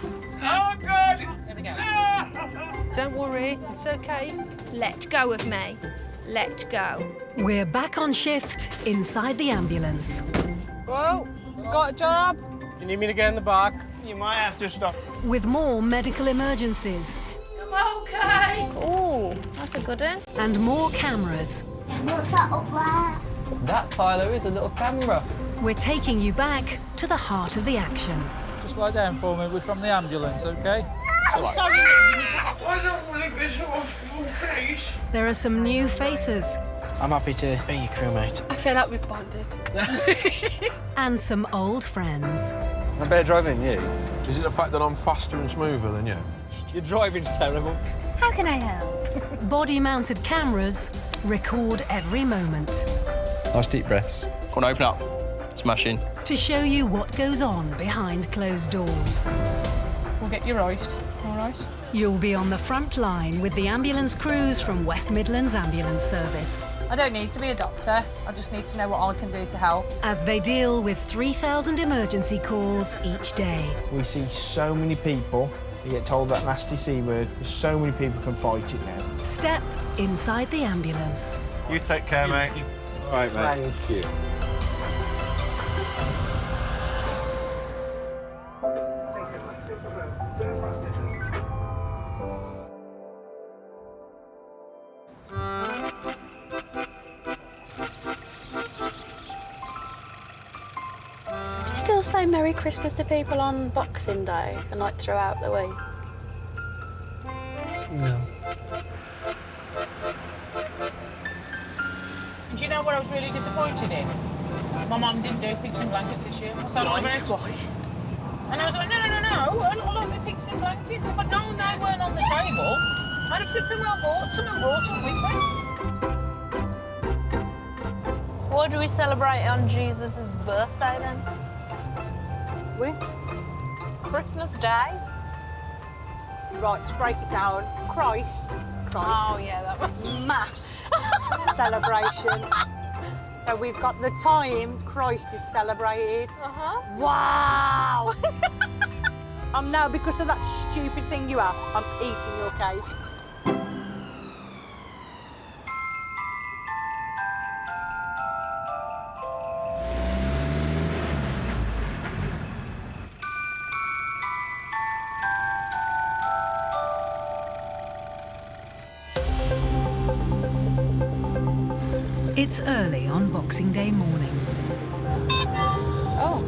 Oh, God! There we go. Don't worry, it's okay. Let go of me. Let go. We're back on shift inside the ambulance. Whoa, got a job. Do you need me to get in the back? You might have to stop. With more medical emergencies I'm okay. Ooh, that's a good one. and more cameras, What's that up there? That, Tyler, is a little camera. we're taking you back to the heart of the action. Just lie down for me. We're from the ambulance, OK? I'm sorry. I don't want to go to hospital, please. There are some new faces I'm happy to be your crewmate. I feel like we've bonded. and some old friends. I'm better driving than you. Is it the fact that I'm faster and smoother than you? Your driving's terrible. How can I help? Body-mounted cameras record every moment Nice deep breaths. Come on, open up. Smash in. to show you what goes on behind closed doors. We'll get you right, all right? You'll be on the front line with the ambulance crews from West Midlands Ambulance Service I don't need to be a doctor. I just need to know what I can do to help. as they deal with 3,000 emergency calls each day. We see so many people who get told that nasty C word. So many people can fight it now. Step inside the ambulance. You take care, mate. All right, mate. Thank you. Do you still say Merry Christmas to people on Boxing Day and like throughout the week? No. And do you know what I was really disappointed in? My mum didn't do pigs and blankets this year. What's that all about? Why? And I was like, no. I like the pigs and blankets. But no, they weren't on the table. I'd have flipping well bought some and brought them with me. What do we celebrate on Jesus' birthday then? We? Christmas Day? Right, to break it down, Christ. Oh, yeah, that one. Mass celebration. So we've got the time Christ is celebrated. Uh-huh. Wow! Now, because of that stupid thing you asked, I'm eating your cake. It's early on Boxing Day morning. Oh.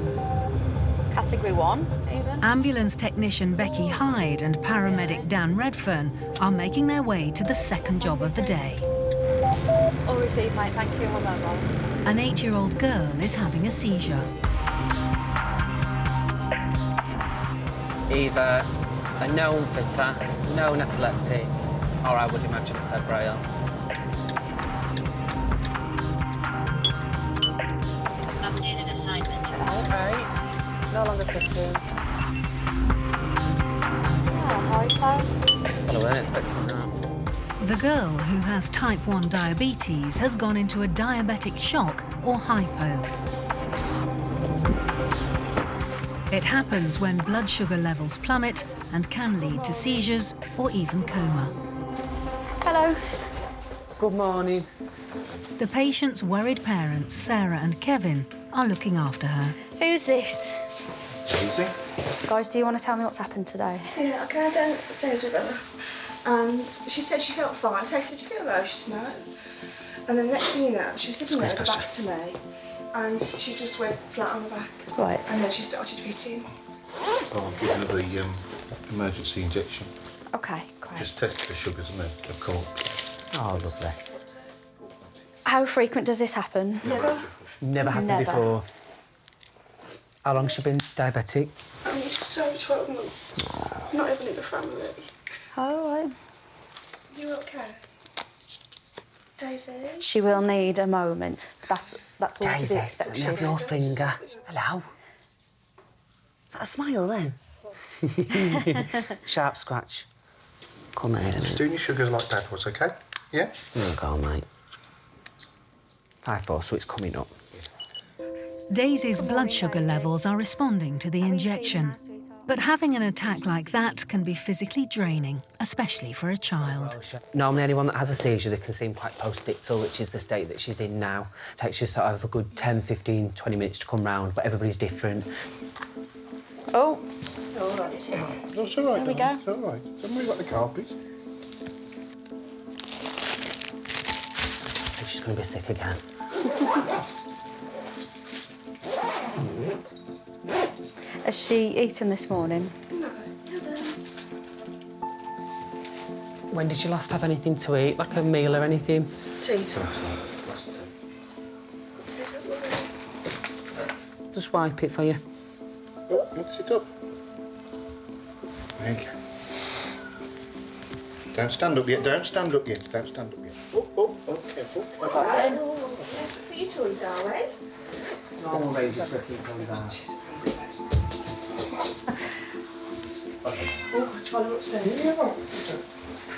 Category 1, even? Ambulance technician Becky Hyde and paramedic Dan Redfern are making their way to the second job of the day. All received, mate. Thank you, my mobile. An 8-year-old girl is having a seizure. Either a known fitter, known epileptic, or I would imagine a febrile. Updated assignment. Okay. No longer fitting. Oh, hi, Chloe. Well, I weren't expecting that. The girl, who has type 1 diabetes, has gone into a diabetic shock or hypo. It happens when blood sugar levels plummet and can lead to seizures or even coma. Hello. Good morning. The patient's worried parents, Sarah and Kevin, are looking after her. Who's this? Easy. Guys, do you want to tell me what's happened today? Yeah, I came downstairs with her and she said she felt fine. So I said, "Do you feel low?" She said, "No." And then the next thing you know, she was sitting there with her back to me and she just went flat on her back. Right. And then she started fitting. So I'm giving her the emergency injection. OK, great. Just tested the sugars and they've come up. Oh, lovely. How frequent does this happen? Never. Never happened Never. before. How long's she been diabetic? Only just over 12 months. Not even in the family. All right. You okay? Daisy? She will need a moment. That's all to be Daisy, expected. let me have your finger. Hello? Is that a smile then? Sharp scratch. Come here, Just innit? doing your sugars like Dad was, OK? Yeah? There you go, mate. 5-4, so it's coming up. Daisy's blood sugar levels are responding to the injection. But having an attack like that can be physically draining, especially for a child. Normally anyone that has a seizure, they can seem quite postictal, which is the state that she's in now. It takes you sort of a good 10, 15, 20 minutes to come round, but everybody's different. Oh. All right. It's all right. It's all right. There we go. It's all right. Don't worry about the carpet. I think she's going to be sick again. Has she eaten this morning? No. When did you last have anything to eat, like a meal or anything? Tea. Just wipe it for you. Oh, sit up. There you go. Don't stand up yet. Don't stand up yet. Don't stand up yet. Oh, careful. Let's put your toys, are we? Normal range of slipping on that. Oh, while we're upstairs. That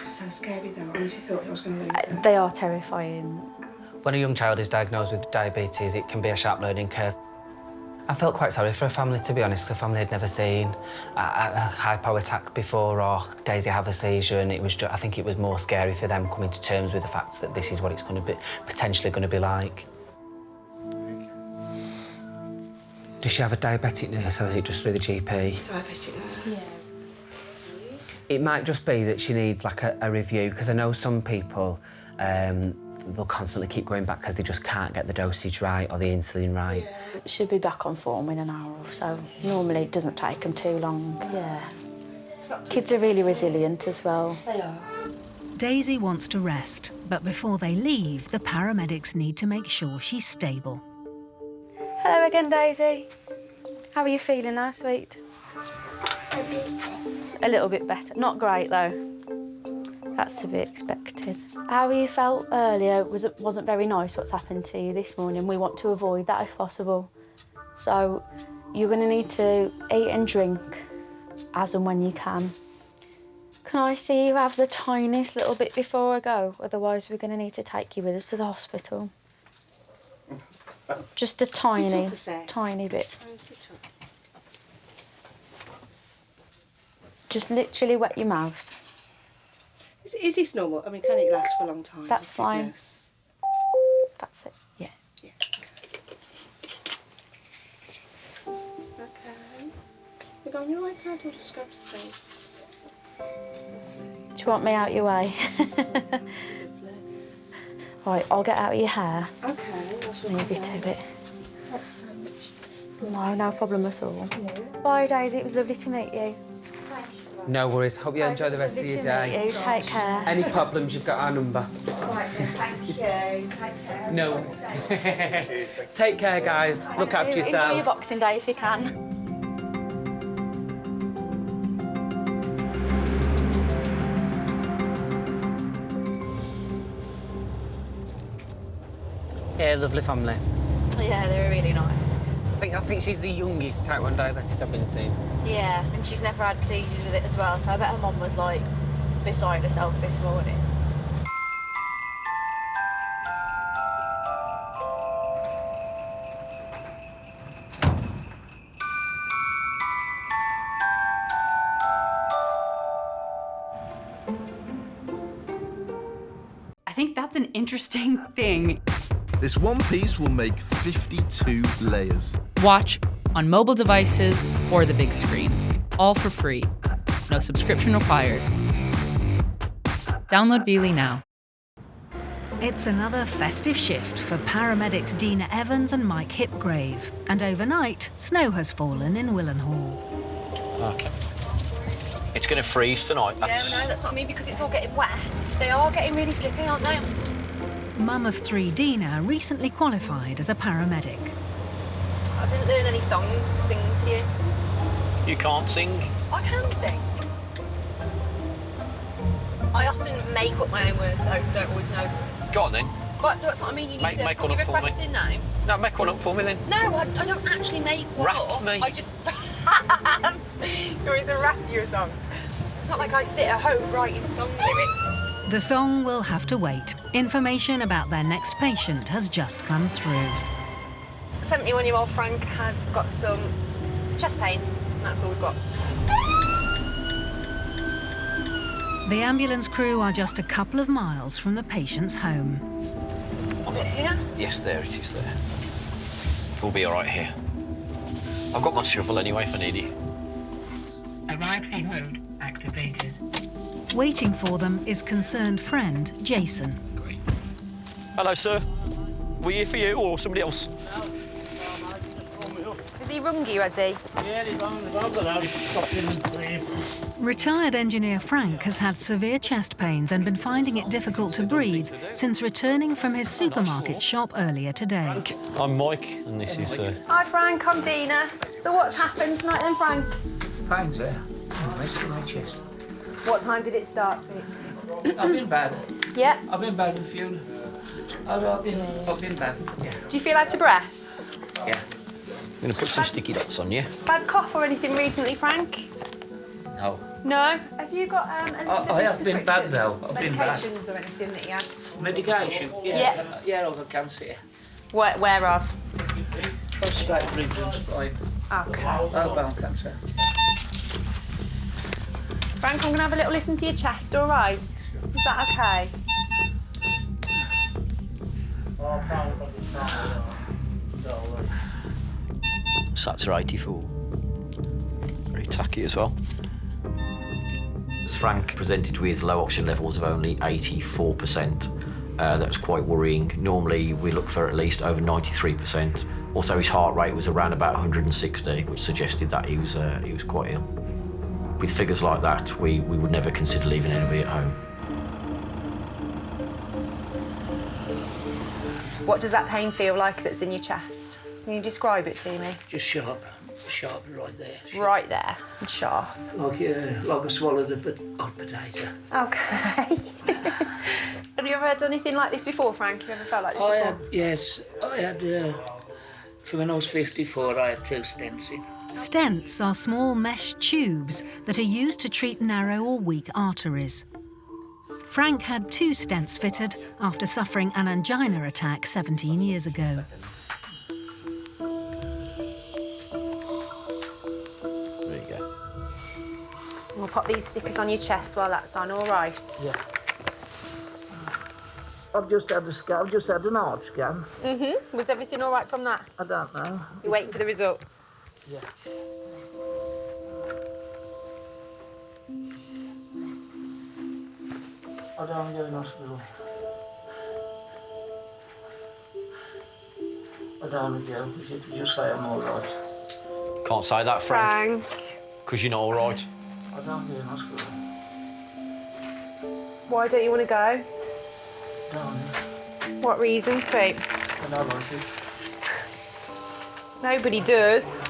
was so scary though. I honestly thought I was going to lose her. They are terrifying. When a young child is diagnosed with diabetes, it can be a sharp learning curve. I felt quite sorry for a family, to be honest. The family had never seen a hypo attack before or Daisy have a seizure, and it was I think it was more scary for them coming to terms with the fact that this is what it's going to be, potentially going to be like. Does she have a diabetic nurse, or is it just through the GP? Diabetic nurse. Yeah. It might just be that she needs like a review, because I know some people, they'll constantly keep going back because they just can't get the dosage right or the insulin right. Yeah. She'll be back on form in an hour or so. Normally it doesn't take them too long. Yeah. Kids are really resilient as well. They are. Daisy wants to rest, but before they leave, the paramedics need to make sure she's stable. Hello again, Daisy. How are you feeling now, sweet? A little bit better. Not great, though. That's to be expected. How you felt earlier wasn't very nice what's happened to you this morning. We want to avoid that if possible. So you're going to need to eat and drink as and when you can. Can I see you have the tiniest little bit before I go? Otherwise, we're going to need to take you with us to the hospital. Just a tiny bit. Just literally wet your mouth. Is this normal? I mean, can it last for a long time? That's fine. Yes. That's it, yeah. Yeah. Okay. You go on your iPad or just go to sleep? Do you want me out your way? Right, I'll get out of your hair. Okay. Leave you to it. That's so much. No problem at all. Yeah. Bye, Daisy. It was lovely to meet you. No worries. Hope you enjoy the rest of your day. Take care. Any problems, you've got our number. Right then, thank you. Take care. No. Take care, guys. Look after yourself. Enjoy your Boxing Day if you can. Yeah, lovely family. Yeah, they were really nice. I think she's the youngest type 1 diabetic I've been to. Yeah, and she's never had seizures with it as well, so I bet her mum was, like, beside herself this morning. I think that's an interesting thing. This one piece will make 52 layers. Watch on mobile devices or the big screen. All for free. No subscription required. Download Veely now. It's another festive shift for paramedics Dina Evans and Mike Hipgrave. And overnight, snow has fallen in Willenhall. Okay. It's going to freeze tonight. Yeah, no, that's what I mean, because it's all getting wet. They are getting really slippy, aren't they? Mum of 3 Dina recently qualified as a paramedic. I didn't learn any songs to sing to you. You can't sing? I can sing. I often make up my own words, so I don't always know the words. Go on then. But that's what I mean, you need to make put one your up for me. requests in now. No, make one up for me then. No, I don't actually make one Rap up. me. I just... You're either rap you a song. It's not like I sit at home writing song lyrics. The song will have to wait. Information about their next patient has just come through. 71-year-old Frank has got some chest pain. That's all we've got. The ambulance crew are just a couple of miles from the patient's home. Is it here? Yes, there it is there. We'll be all right here. I've got my shovel anyway if I need it. Arrival mode activated. Waiting for them is concerned friend Jason. Hello, sir. Were you for you or somebody else? Has he rung you, has he? Yeah, he's on the bother now. He's stopping and leave. Retired engineer Frank has had severe chest pains and been finding it difficult to breathe since returning from his supermarket shop earlier today. I'm Mike, and this is... Hi, Frank. I'm Dina. So what's happened tonight then, Frank? Pains there. Messed with my chest. What time did it start, sweet? I've been bad. Yeah? I've been bad with fuel. I've been bad, yeah. Do you feel out of breath? Yeah. I'm going to put some sticky dots on you. Bad cough or anything recently, Frank? No. No? Have you got any I have been bad though. I've been bad. medications or anything that you have? Medication? Yeah. Yeah, I've got cancer. Where of? Prostate ribs and spine. Okay. Oh, bone cancer. Frank, I'm going to have a little listen to your chest, all right? Is that okay? Sats are 84. Very tacky as well. As Frank presented with low oxygen levels of only 84%. That was quite worrying. Normally we look for at least over 93%. Also his heart rate was around about 160, which suggested that he was quite ill. With figures like that, we would never consider leaving anybody at home. What does that pain feel like that's in your chest? Can you describe it to me? Just sharp right there. Sharp. Right there, and sharp. Like I swallowed a hot potato. Okay. Have you ever had anything like this before, Frank? Have you ever felt like this before? I had, for when I was 54, I had 2 stents in. Stents are small mesh tubes that are used to treat narrow or weak arteries. Frank had 2 stents fitted after suffering an angina attack 17 years ago. There you go. We'll pop these stickers on your chest while that's on, all right? Yeah. I've just had a scan. I've just had an heart scan. Mm-hmm. Was everything all right from that? I don't know. You're waiting for the results? Yeah. I don't go in hospital. I don't want to go. You just say I'm all right. Can't say that, Frank. Because you're not all right. I don't go in hospital. Why don't you want to go? Don't. What reason, sweet? I don't like it. Nobody does.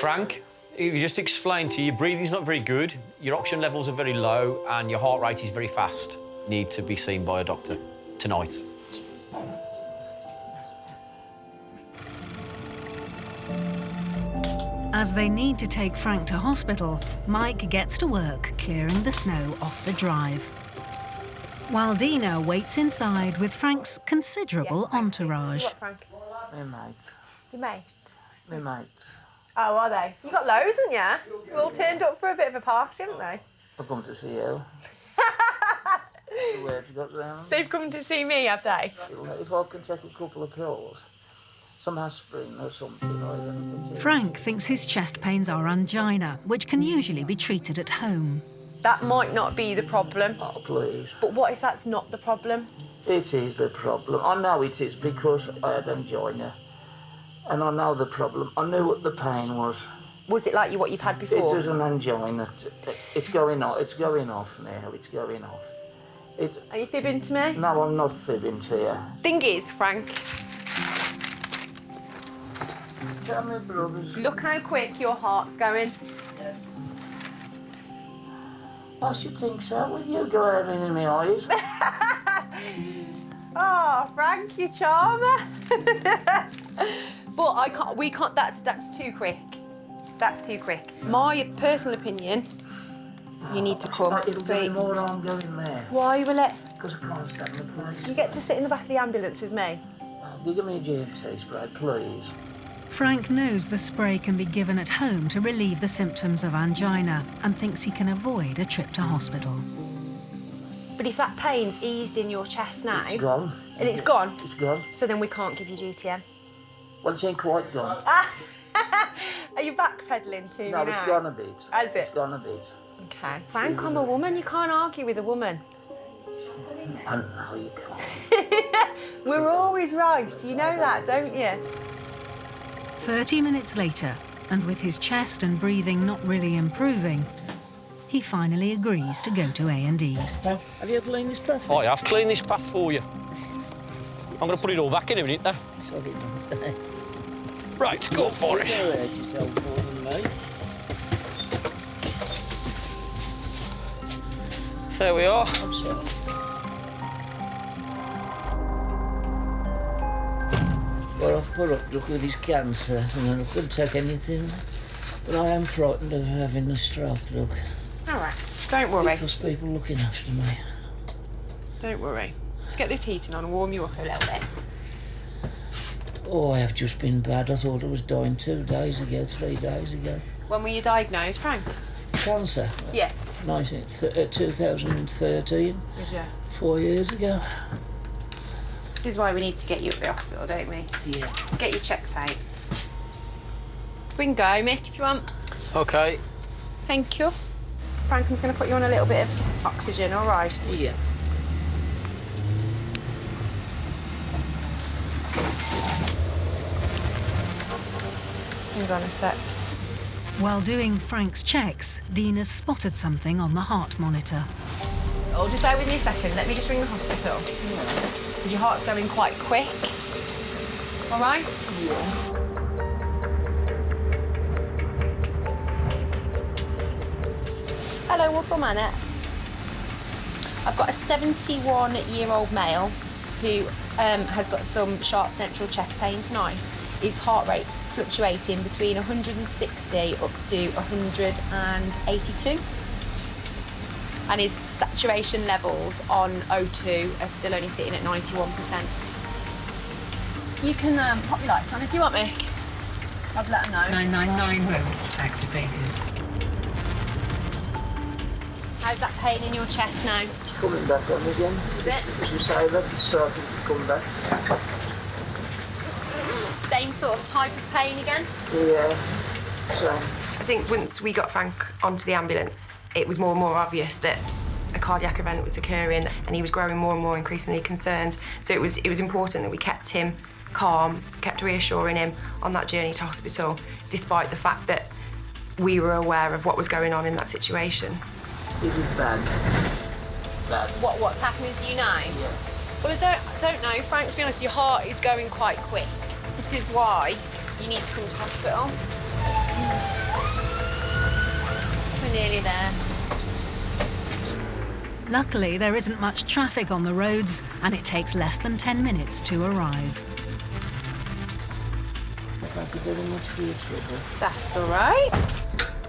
Frank, if you just explain to you, your breathing's not very good, your oxygen levels are very low, and your heart rate is very fast. You need to be seen by a doctor tonight. As they need to take Frank to hospital, Mike gets to work clearing the snow off the drive, while Dina waits inside with Frank's considerable entourage. What, Frank? My mate. Your mate? My mate. Oh, are they? You got loads, haven't you? You've all turned up for a bit of a party, haven't they? I've come to see you. Where have you got round? They've come to see me, have they? If I can take a couple of pills, some aspirin or something, or anything. Frank thinks his chest pains are angina, which can usually be treated at home. That might not be the problem. Oh, please. But what if that's not the problem? It is the problem. I know it is because I had angina. And I know the problem. I knew what the pain was. Was it like what you've had before? It was an angina. It's going off. It's going off now. It's going off. Are you fibbing to me? No, I'm not fibbing to you. Thing is, Frank, Tell me, brothers. look how quick your heart's going. I should think so. With you glaring in my eyes. Oh, Frank, you charmer. But we can't, that's too quick. That's too quick. My personal opinion, you need to come. It'll be more I'm going there. Why will it? Because I can't stand the place. You get to sit in the back of the ambulance with me. Give me a GNT spray, please. Frank knows the spray can be given at home to relieve the symptoms of angina and thinks he can avoid a trip to hospital. But if that pain's eased in your chest now... It's gone. And it's gone? It's gone. So then we can't give you GTM. Well, it ain't quite gone. Are you backpedaling to me No, it's now? gone a bit. Has it? It's gone a bit. OK. Frank, I'm a woman. You can't argue with a woman. I know you can't. We're always right. You know that, don't you? 30 minutes later, and with his chest and breathing not really improving, he finally agrees to go to A&E. Have you cleaned this path? I have cleaned this path for you. I'm going to put it all back in a minute now. Right, go for it. Don't hurt yourself more than me. There we are. I'm sorry. Well, I've put up, look, with his cancer, and I couldn't take anything. But I am frightened of having a stroke, look. All right, don't worry. Because people looking after me. Don't worry. Let's get this heating on and warm you up a little bit. Oh, I have just been bad. I thought I was dying 2 days ago, 3 days ago. When were you diagnosed, Frank? Cancer? Yeah. 2013. Was you? 4 years ago. This is why we need to get you at the hospital, don't we? Yeah. Get you checked out. We can go, Mick, if you want. OK. Thank you. Frank, I'm just going to put you on a little bit of oxygen, all right? Yeah. Hang on a sec. While doing Frank's checks, Dean has spotted something on the heart monitor. Oh, just bear with me a second. Let me just ring the hospital. Because your heart's going quite quick. All right? Yeah. Hello, what's on Annette? I've got a 71-year-old male who has got some sharp central chest pain tonight. His heart rate's fluctuating between 160 up to 182. And his saturation levels on O2 are still only sitting at 91%. You can pop your lights on if you want, Mick. I've let her know. 999 road activated. How's that pain in your chest now? It's coming back on again. Is it? As you say, look, it's starting to come back. Same sort of type of pain again? Yeah. So. I think once we got Frank onto the ambulance, it was more and more obvious that a cardiac event was occurring and he was growing more and more increasingly concerned. So it was important that we kept him calm, kept reassuring him on that journey to hospital, despite the fact that we were aware of what was going on in that situation. This is bad. Bad. What's happening to you now? Yeah. Well, I don't know, Frank, to be honest, your heart is going quite quick. This is why you need to come to hospital. We're nearly there. Luckily, there isn't much traffic on the roads, and it takes less than 10 minutes to arrive. Thank you very much for your trouble. That's all right.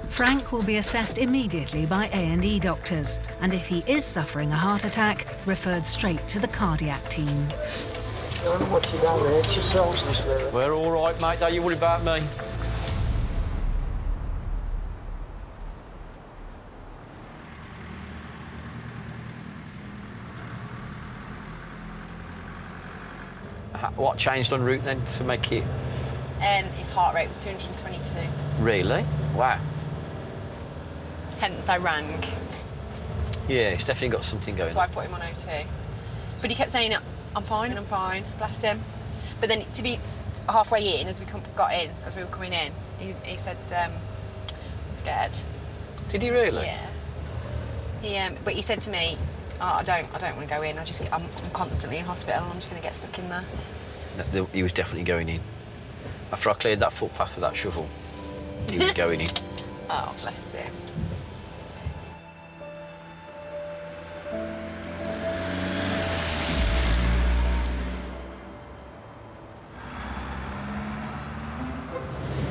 Frank will be assessed immediately by A&E doctors, and if he is suffering a heart attack, referred straight to the cardiac team. Don't watch it down there, it's yourselves this way. We're all right, mate. Don't you worry about me. What changed en route then to make it? His heart rate was 222. Really? Wow. Hence I rang. Yeah, it's definitely got something going That's why I on. put him on O2. But he kept saying, I'm fine, bless him. But then to be halfway in, as we got in, as we were coming in, he said, I'm scared. Did he really? Yeah. But he said to me, I don't want to go in. I'm constantly in hospital and I'm just going to get stuck in there. No, he was definitely going in. After I cleared that footpath with that shovel, he was going in. Oh, bless him.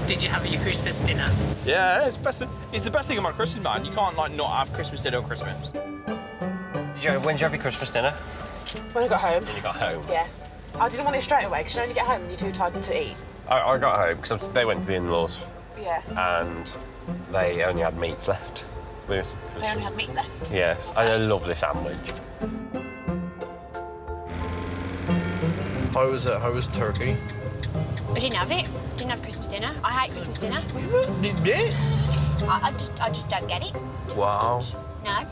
Did you have your Christmas dinner? Yeah, it's the best thing about Christmas, man. You can't like not have Christmas dinner on Christmas. When'd you have your Christmas dinner? When I got home. When you got home? Yeah. I didn't want it straight away because you only get home and you're too tired to eat. I got home because they went to the in-laws. Yeah. And they only had meats left. They only had meat left. Yes, I love this sandwich. How was it? How was turkey? I didn't have it. Didn't have Christmas dinner. I hate Christmas dinner. Yeah. I just don't get it. Wow. No.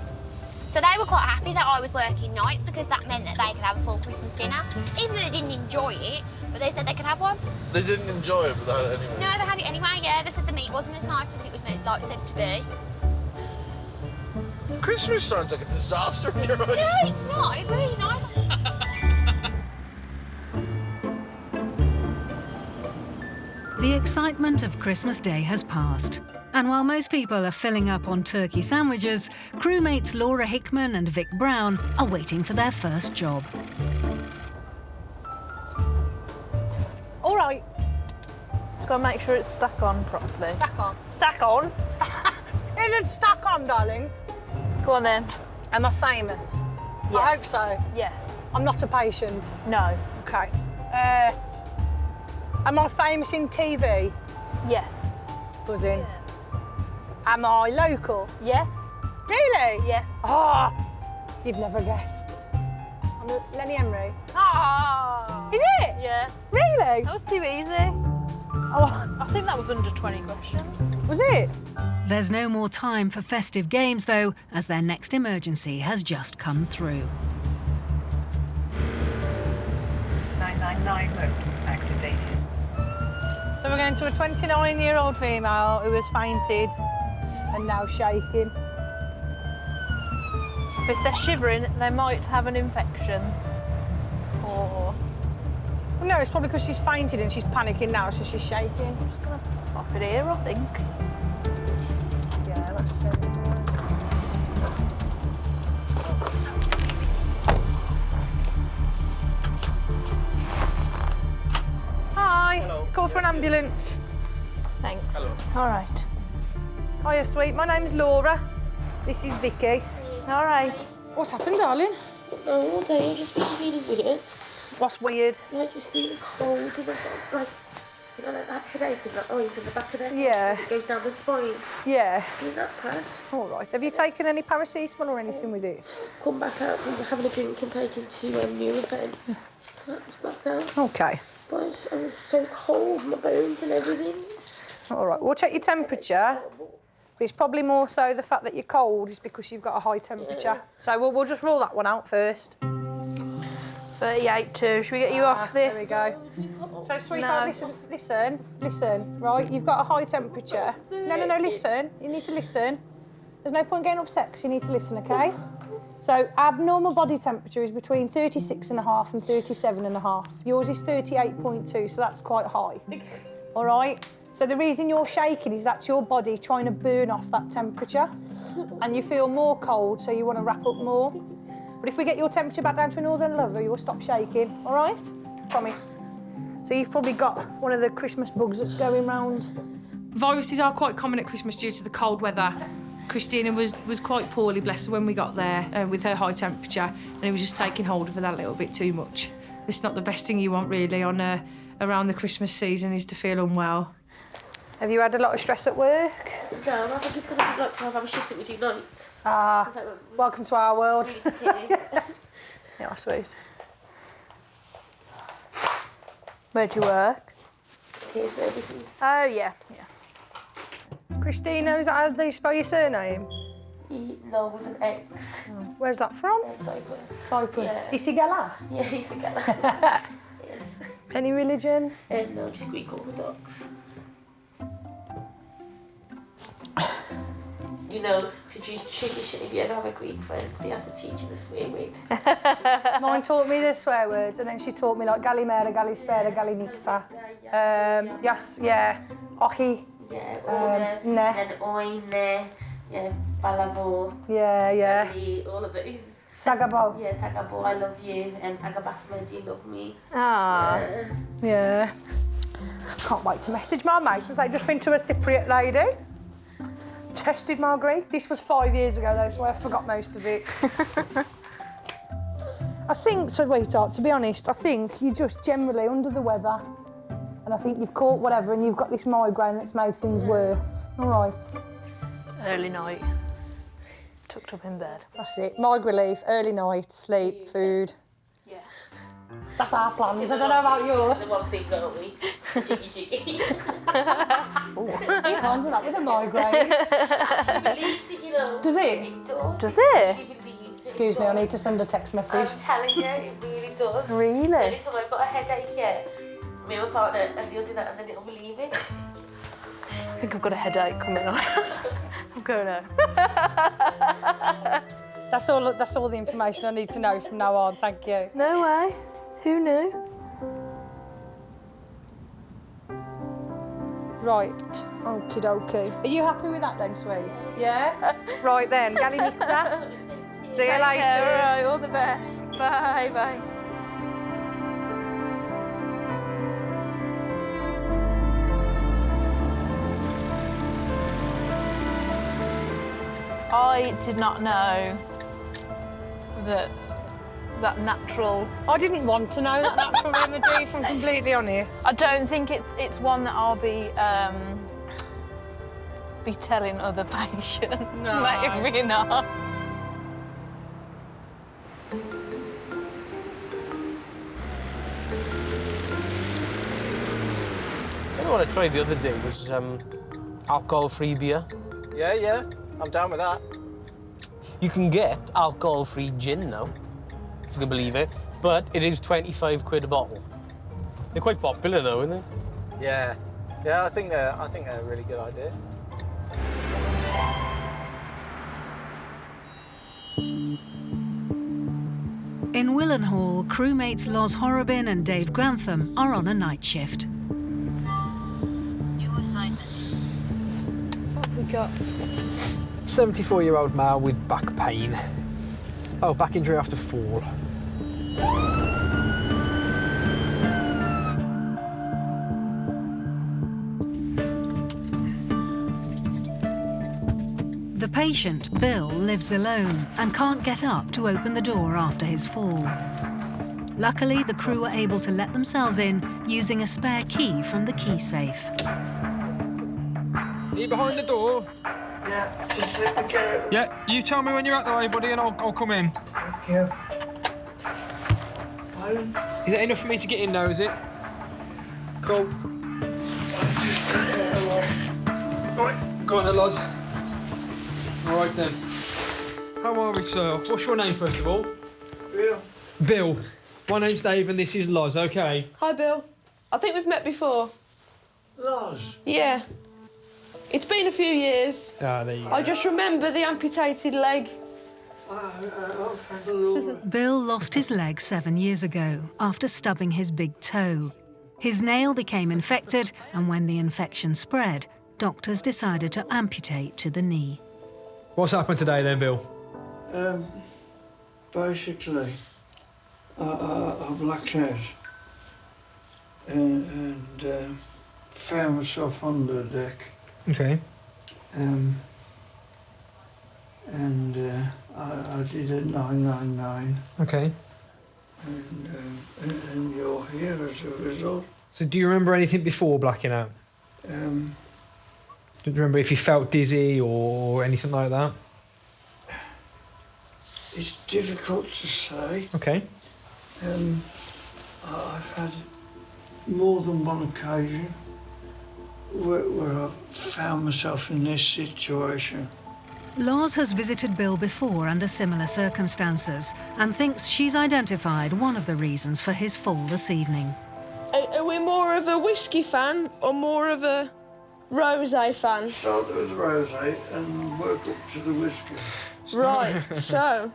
So they were quite happy that I was working nights because that meant that they could have a full Christmas dinner. Even though they didn't enjoy it, but they said they could have one. They didn't enjoy it, but they had it anyway. No, they had it anyway, yeah. They said the meat wasn't as nice as it was meant, like, said to be. Christmas sounds like a disaster in your eyes. No, it's not. It's really nice. The excitement of Christmas Day has passed. And while most people are filling up on turkey sandwiches, crewmates Laura Hickman and Vic Brown are waiting for their first job. All right. Just gotta make sure it's stuck on properly. Stuck on. Stuck on? Is it stuck on, darling? Go on then. Am I famous? Yes. I hope so. Yes. I'm not a patient? No. OK. Am I famous in TV? Yes. Buzzing. Yeah. Am I local? Yes. Really? Yes. Oh, you'd never guess. I'm Lenny Emery. Ah. Is it? Yeah. Really? That was too easy. Oh, I think that was under 20 questions. Was it? There's no more time for festive games, though, as their next emergency has just come through. 999 mode activated. So we're going to a 29-year-old female who has fainted and now shaking. If they're shivering, they might have an infection. Or... Well, no, it's probably because she's fainted and she's panicking now, so she's shaking. I'm just going to pop it here, I think. Yeah, that's very good. Hi. Hello. Call for an ambulance. Thanks. Hello. All right. Hiya, sweet. My name's Laura. This is Vicky. All right. What's happened, darling? Oh, all day I've just been feeling weird. What's weird? I just feel cold and I've got, like, you know, like that headache, like ice in the back of the head. Yeah. It goes down the spine. Yeah. Isn't that bad? All right. Have you taken any paracetamol or anything with it? Come back out from having a drink and taken to Nurofen. Just collapsed back down. OK. But I was so cold, my bones and everything. All right. We'll check your temperature. But it's probably more so the fact that you're cold is because you've got a high temperature. Yeah. So we'll just rule that one out first. 38.2. Should we get you off this? There we go. So, sweetheart, listen. Right, you've got a high temperature. No, listen. You need to listen. There's no point getting upset because you need to listen, OK? So, abnormal body temperature is between 36.5 and 37.5. Yours is 38.2, so that's quite high. All right? So the reason you're shaking is that's your body trying to burn off that temperature and you feel more cold, so you want to wrap up more. But if we get your temperature back down to a northern level, you'll stop shaking, all right? Promise. So you've probably got one of the Christmas bugs that's going round. Viruses are quite common at Christmas due to the cold weather. Christina was quite poorly, bless her, when we got there with her high temperature, and it was just taking hold of her that little bit too much. It's not the best thing you want, really, on around the Christmas season, is to feel unwell. Have you had a lot of stress at work? No, I think it's because I do like 12-hour shifts that we do nights. Ah, welcome to our world. Yeah, sweet. Where'd you work? Care services. Oh, yeah. Christina, is that how they spell your surname? No, with an X. Oh. Where's that from? Cyprus. Cyprus. Yeah. Isigala? Yeah, Isigala. Yes. Any religion? No, just Greek Orthodox. You know, traditionally, if you ever have a Greek friend, they have to teach you the swear word. Mine taught me the swear words, and then she taught me like Galimera, Galispera, Galinikta. Yes, yeah. Ochi. Yeah, ne. And oine, yeah, balavo. Yeah. All of those. Sagabo. Yeah, Sagabo, I love you. And Agabasma, do you love me? Ah. Yeah. Can't wait to message my mate because they've just been to a Cypriot lady. Tested my Greek. This was 5 years ago though, so I forgot most of it. I think, sweetheart, to be honest, I think you're just generally under the weather. And I think you've caught whatever and you've got this migraine that's made things worse. All right. Early night. Tucked up in bed. That's it. Migraine relief, early night, sleep, food. Yeah. That's our plans. I don't know about yours. This is the one thing, don't we? Jiggy jiggy. You can't do that with a migraine. Actually believes it, you know. Does it? It does. Does it? Really believes it. Excuse me, I need to send a text message. I'm telling you, it really does. Really? Anytime I've got a headache, yeah, me and my partner, and he'll do that and then it'll believe it. I think I've got a headache coming on. I'm going home. That's all the information I need to know from now on, thank you. No way. Who knew? Right, okie dokie. Are you happy with that then, sweet? Yeah? Right then, Galinita. See you later. Care, all right, all the best. Bye, bye. I did not know that natural... I didn't want to know that natural remedy, if I'm completely honest. I don't think it's one that I'll be telling other patients. No. Maybe not. Tell you what I tried the other day was alcohol-free beer. Yeah, I'm down with that. You can get alcohol-free gin now, if you can believe it, but it is 25 quid a bottle. They're quite popular now, aren't they? Yeah, I think they're a really good idea. In Willenhall, crewmates Loz Horrobin and Dave Grantham are on a night shift. New assignment. What have we got? 74-year-old male with back pain. Oh, back injury after fall. The patient, Bill, lives alone and can't get up to open the door after his fall. Luckily, the crew were able to let themselves in using a spare key from the key safe. Are you behind the door? Yeah, just let me get it. Yeah, you tell me when you're out the way, buddy, and I'll come in. Thank you. Pardon? Is it enough for me to get in now, is it? Cool. Right, go on then, Loz. All right then. How are we, sir? What's your name, first of all? Bill. Bill. My name's Dave and this is Loz, okay? Hi, Bill. I think we've met before. Loz? Yeah. It's been a few years. Ah, there you go. I just remember the amputated leg. Oh, thank the Lord. Bill lost his leg 7 years ago after stubbing his big toe. His nail became infected, and when the infection spread, doctors decided to amputate to the knee. What's happened today then, Bill? Basically, I blacked out and found myself on the deck. Okay. I did a 999. Okay. And you're here as a result. So do you remember anything before blacking out? Do you remember if you felt dizzy or anything like that? It's difficult to say. Okay. I've had more than one occasion where I've found myself in this situation. Loz has visited Bill before under similar circumstances and thinks she's identified one of the reasons for his fall this evening. Are we more of a whiskey fan or more of a rosé fan? Start with rosé and work up to the whiskey. Right, so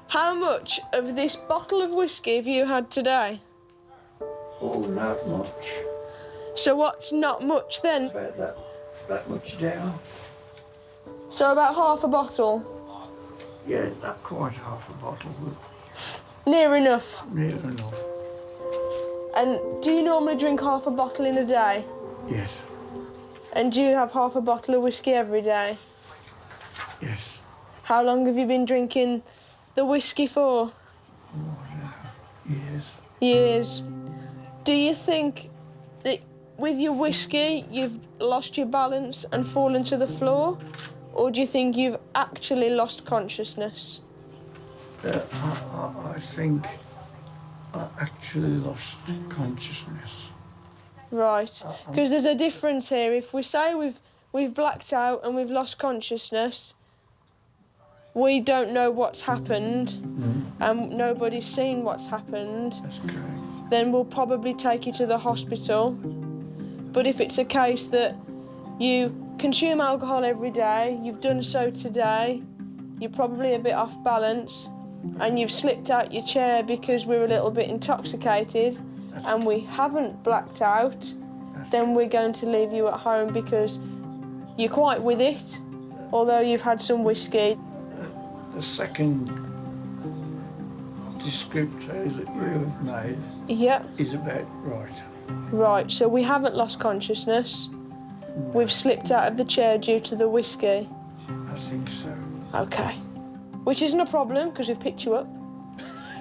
how much of this bottle of whiskey have you had today? Oh, not much. So what's not much then? About that much down. So about half a bottle? Yeah, not quite half a bottle, but Near enough. near enough. And do you normally drink half a bottle in a day? Yes, And do you have half a bottle of whiskey every day? yes. How long have you been drinking the whiskey for? years. Do you think that with your whiskey you've lost your balance and fallen to the floor? Or do you think you've actually lost consciousness? I think I actually lost consciousness. Right, because there's a difference here. If we say we've blacked out and we've lost consciousness, we don't know what's happened and nobody's seen what's happened. That's correct. Then we'll probably take you to the hospital. But if it's a case that you consume alcohol every day, you've done so today, you're probably a bit off balance, and you've slipped out your chair because we're a little bit intoxicated and we haven't blacked out, then we're going to leave you at home because you're quite with it, although you've had some whiskey. The second descriptor that you have made is about right. Right, so we haven't lost consciousness. We've slipped out of the chair due to the whiskey. I think so. Okay. Which isn't a problem because we've picked you up.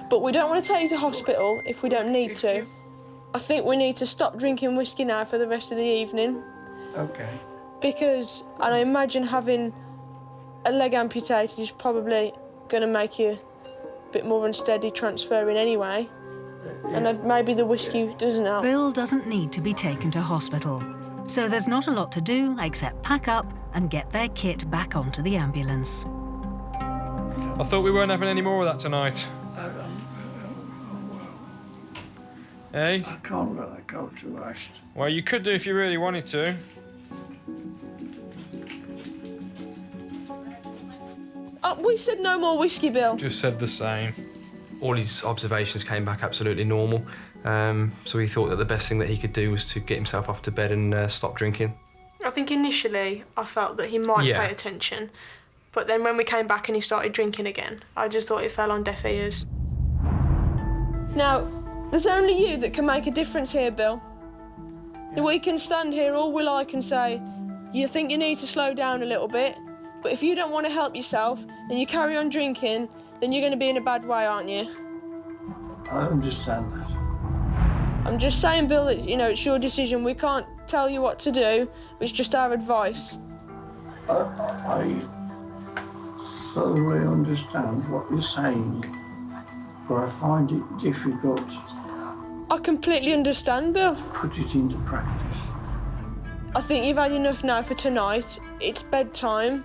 But we don't want to take you to hospital if we don't need to. I think we need to stop drinking whiskey now for the rest of the evening. Okay. Because I imagine having a leg amputated is probably going to make you a bit more unsteady transferring anyway. And maybe the whiskey doesn't help. Bill doesn't need to be taken to hospital. So there's not a lot to do except pack up and get their kit back onto the ambulance. I thought we weren't having any more of that tonight. Hey? I can't let that go to waste. Well, you could do if you really wanted to. We said no more whiskey, Bill. Just said the same. All his observations came back absolutely normal. So he thought that the best thing that he could do was to get himself off to bed and stop drinking. I think initially I felt that he might pay attention, but then when we came back and he started drinking again, I just thought it fell on deaf ears. Now, there's only you that can make a difference here, Bill. We can stand here all we like and say, you think you need to slow down a little bit, but if you don't want to help yourself and you carry on drinking, then you're going to be in a bad way, aren't you? I understand that. I'm just saying, Bill, that, it's your decision. We can't tell you what to do. It's just our advice. I thoroughly understand what you're saying, but I find it difficult. I completely understand, Bill. Put it into practice. I think you've had enough now for tonight. It's bedtime.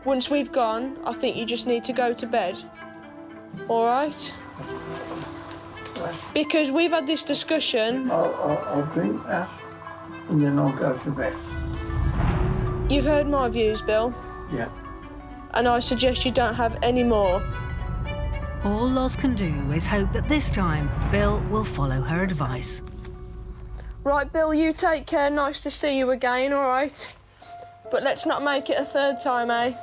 Once we've gone, I think you just need to go to bed. All right? Because we've had this discussion. I'll drink that and then I'll go to bed. You've heard my views, Bill. Yeah. And I suggest you don't have any more. All Loz can do is hope that this time Bill will follow her advice. Right, Bill, you take care. Nice to see you again, all right? But let's not make it a third time, eh?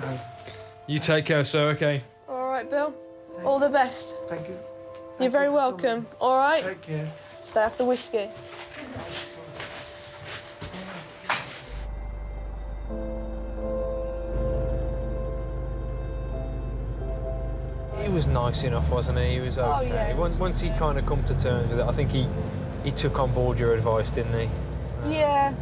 No. You take care, sir, okay? All right, Bill. All the best. Thank you. You're very welcome. All right? Take care. Stay off the whiskey. He was nice enough, wasn't he? He was okay. Oh, yeah. Once he kind of come to terms with it, I think he took on board your advice, didn't he? Yeah.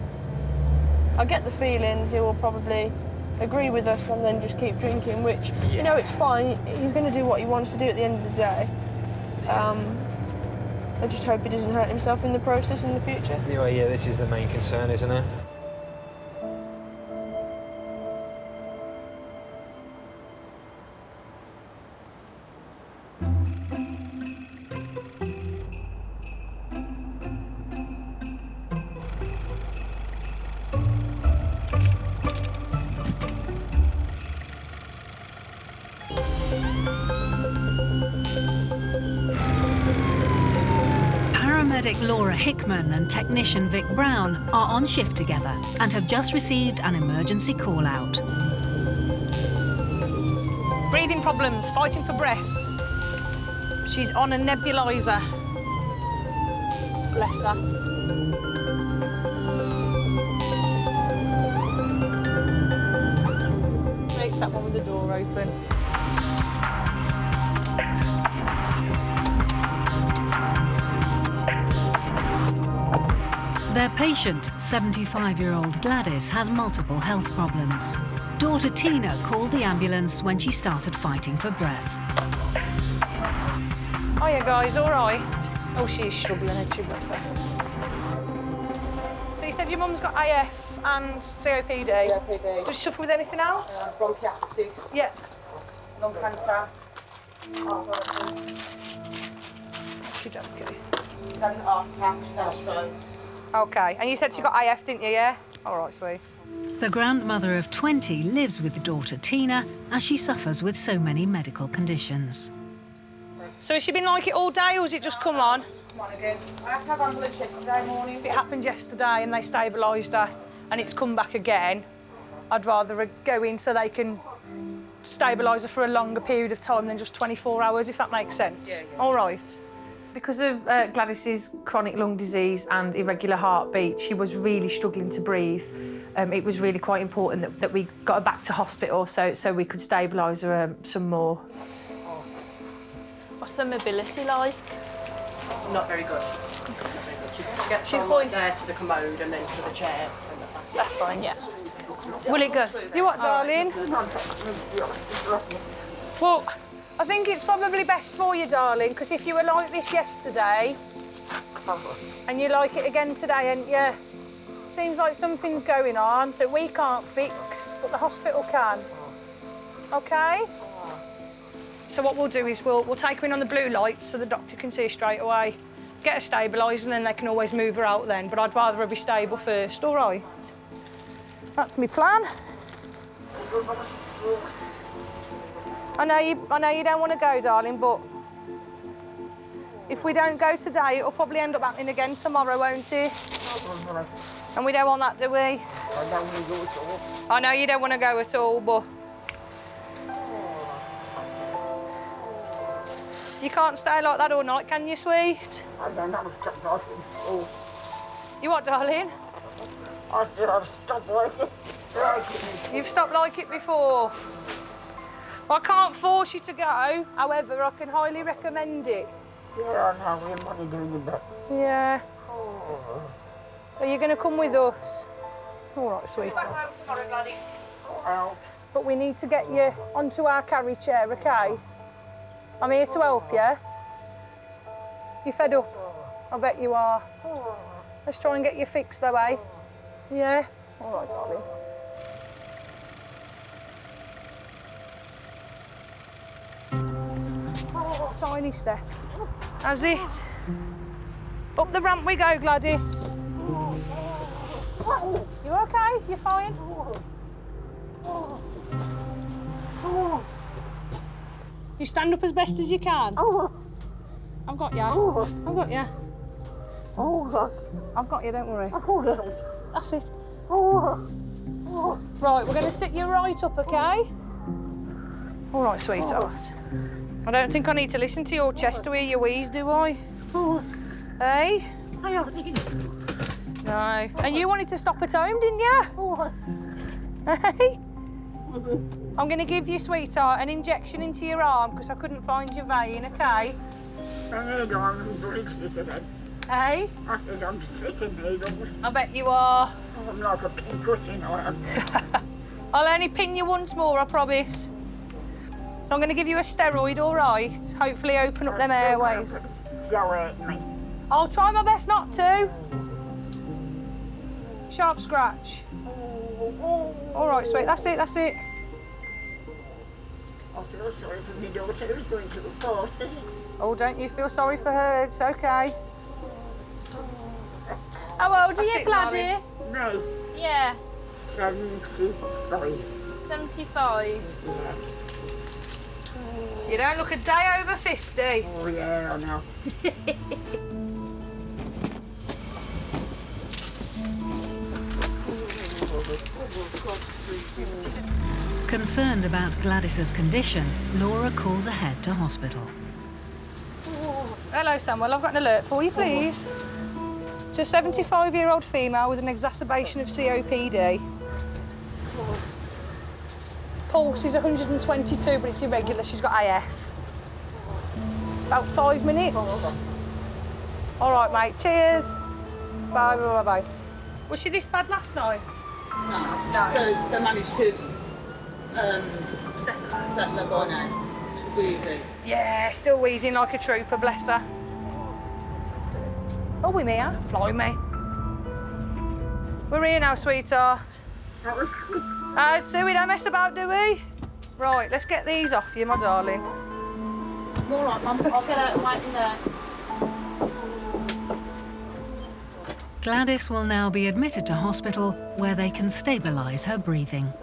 I get the feeling he will probably agree with us and then just keep drinking, which, it's fine. He's going to do what he wants to do at the end of the day. I just hope he doesn't hurt himself in the process in the future. Anyway, yeah, this is the main concern, isn't it? Paramedic Laura Hickman and technician Vic Brown are on shift together and have just received an emergency call-out. Breathing problems, fighting for breath. She's on a nebulizer. Bless her. Makes that one with the door open. Their patient, 75-year-old Gladys, has multiple health problems. Daughter Tina called the ambulance when she started fighting for breath. Hiya guys, all right? Oh, she's struggling, isn't she, bless her? So you said your mum's got AF and COPD? COPD. Does she suffer with anything else? Bronchitis. Yeah. Lung cancer. She's okay. She's had an heart attack, she's had a stroke. Okay, and you said she got AF, didn't you, yeah? All right, sweet. The grandmother of 20 lives with daughter Tina as she suffers with so many medical conditions. So has she been like it all day, or has it just come on? Come on again. I had to have ambulance yesterday morning. If it happened yesterday and they stabilised her and it's come back again, I'd rather her go in so they can stabilise her for a longer period of time than just 24 hours, if that makes sense. Yeah. All right. Because of Gladys's chronic lung disease and irregular heartbeat, she was really struggling to breathe. It was really quite important that we got her back to hospital so we could stabilise her some more. What's her mobility like? Not very good. She gets from like there to the commode and then to the chair. And that's fine, yeah. Will it go? You what, darling? Well, I think it's probably best for you, darling, because if you were like this yesterday and you like it again today, and yeah, seems like something's going on that we can't fix, but the hospital can. Okay? So what we'll do is we'll take her in on the blue light so the doctor can see her straight away, get her stabilised, and then they can always move her out then. But I'd rather her be stable first, all right? That's my plan. I know you don't want to go, darling, but if we don't go today, it'll probably end up happening again tomorrow, won't it? And we don't want that, do we? I don't want to go at all. I know you don't want to go at all, but you can't stay like that all night, can you, sweet? I don't know, stop like it before. You what, darling? I said I've stopped like it. You've stopped like it before? Well, I can't force you to go, however, I can highly recommend it. Yeah, I know, we might do the best. Yeah. So you're going to come with us? All right, sweetheart. But we need to get you onto our carry chair, OK? I'm here to help you. You fed up? I bet you are. Let's try and get you fixed, though, eh? Yeah? All right, darling. Oh, tiny step. That's it. Up the ramp we go, Gladys. You okay? You're fine? You stand up as best as you can. I've got you. I've got you. I've got you, don't worry. That's it. Right, we're going to sit you right up, okay? All right, sweetheart. I don't think I need to listen to your chest to hear your wheeze, do I? Hey? I don't think so. No. And you wanted to stop at home, didn't you? Hey? I'm going to give you, sweetheart, an injection into your arm because I couldn't find your vein, OK? I'm very sick of it. Hey? I said I'm sick of needles. I bet you are. I'm like a pincushion on them. I'll only pin you once more, I promise. So I'm going to give you a steroid, all right? Hopefully open up them airways. Go at me. I'll try my best not to. Sharp scratch. All right, sweet. That's it, that's it. I feel sorry for my daughter who's going to the party. Oh, don't you feel sorry for her. It's OK. How old are you, Gladys? No. Yeah. 75. 75. Yeah. You don't look a day over 50. Oh, yeah, I know. Concerned about Gladys's condition, Laura calls ahead to hospital. Hello, Samuel. I've got an alert for you, please. It's a 75-year-old female with an exacerbation of COPD. Pulse is 122, but it's irregular. She's got AF. About 5 minutes. All right, mate. Cheers. Bye, bye, bye. Was she this bad last night? No. They managed to settle her by now. Wheezing. Yeah, still wheezing like a trooper, bless her. Oh, we're here. Fly me. We're here now, sweetheart. So we don't mess about, do we? Right, let's get these off you, my darling. All right, Mum. I'll get out right in there. Gladys will now be admitted to hospital where they can stabilise her breathing.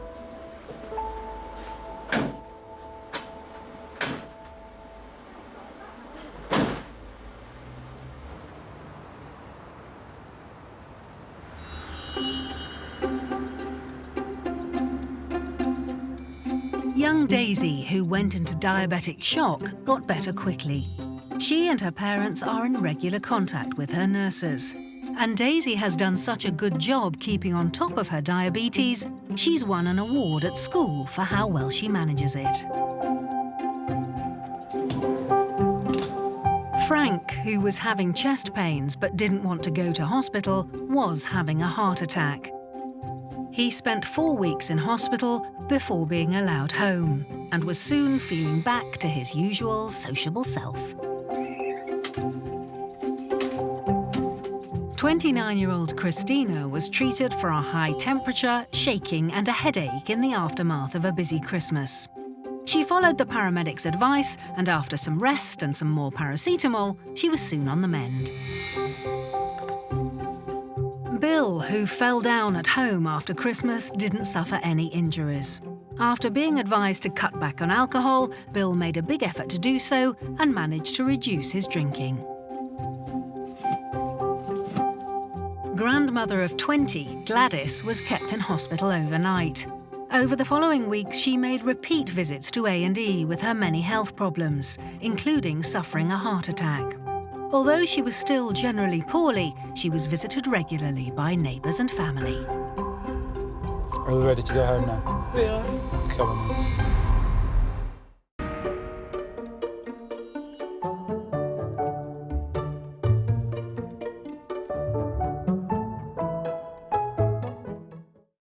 Young Daisy, who went into diabetic shock, got better quickly. She and her parents are in regular contact with her nurses. And Daisy has done such a good job keeping on top of her diabetes, she's won an award at school for how well she manages it. Frank, who was having chest pains but didn't want to go to hospital, was having a heart attack. He spent 4 weeks in hospital before being allowed home and was soon feeling back to his usual sociable self. 29-year-old Christina was treated for a high temperature, shaking and a headache in the aftermath of a busy Christmas. She followed the paramedics' advice and after some rest and some more paracetamol, she was soon on the mend. Bill, who fell down at home after Christmas, didn't suffer any injuries. After being advised to cut back on alcohol, Bill made a big effort to do so and managed to reduce his drinking. Grandmother of 20, Gladys, was kept in hospital overnight. Over the following weeks, she made repeat visits to A&E with her many health problems, including suffering a heart attack. Although she was still generally poorly, she was visited regularly by neighbours and family. Are we ready to go home now? We are. Come on.